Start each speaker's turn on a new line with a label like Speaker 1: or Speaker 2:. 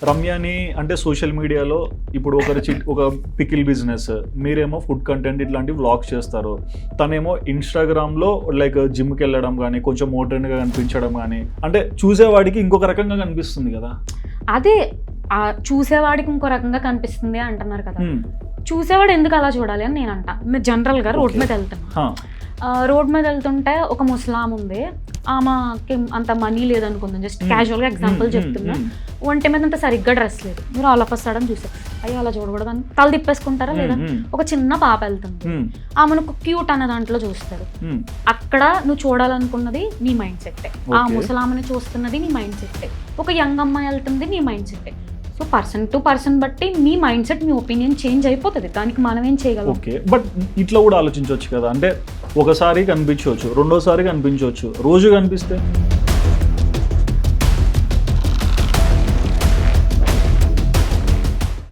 Speaker 1: రమ్యని అంటే సోషల్ మీడియాలో ఇప్పుడు ఒక పికిల్ బిజినెస్, మీరేమో ఫుడ్ కంటెంట్ ఇట్లాంటి వ్లాగ్స్ చేస్తారు, తనేమో ఇన్స్టాగ్రామ్లో లైక్ జిమ్కి వెళ్ళడం కానీ కొంచెం మోడర్న్గా కనిపించడం కానీ, అంటే చూసేవాడికి ఇంకొక రకంగా కనిపిస్తుంది కదా.
Speaker 2: అదే చూసేవాడికి ఇంకో రకంగా కనిపిస్తుంది అంటున్నారు కదా. చూసేవాడు ఎందుకు అలా చూడాలి అని నేను అంట. మీరు జనరల్గా రోడ్ మీద వెళ్తున్నా, రోడ్ మీద వెళ్తుంటే ఒక ముస్లాం ఉంది, ఆమెకి అంత మనీ లేదనుకుందాం, జస్ట్ క్యాజువల్గా ఎగ్జాంపుల్ చెప్తున్నా, ఒంటి మీద అంత సరిగ్గా డ్రెస్ లేదు, మీరు ఆల్ ఆఫ్ సడన్ చూసారు అయ్యో అలా చూడకూడదని తల తిప్పేసుకుంటారా లేదా. ఒక చిన్న పాప వెళ్తుంది, ఆమెను ఒక క్యూట్ అన్న దాంట్లో చూస్తారు, అక్కడ నువ్వు చూడాలనుకున్నది నీ మైండ్ సెట్టే, ఆ ముసలామని చూస్తున్నది నీ మైండ్ సెట్టే, ఒక యంగ్ అమ్మాయి వెళ్తుంది నీ మైండ్ సెట్టే. సో పర్సన్ టు పర్సన్ బట్టి మీ మైండ్ సెట్, మీ ఒపీనియన్ చేంజ్ అయిపోతుంది, దానికి మనం ఏం చేయగలం.
Speaker 1: ఓకే, బట్ ఇట్లా కూడా ఆలోచించవచ్చు కదా, అంటే ఒకసారి కనిపించవచ్చు, రెండోసారి కనిపించవచ్చు, రోజు కనిపిస్తే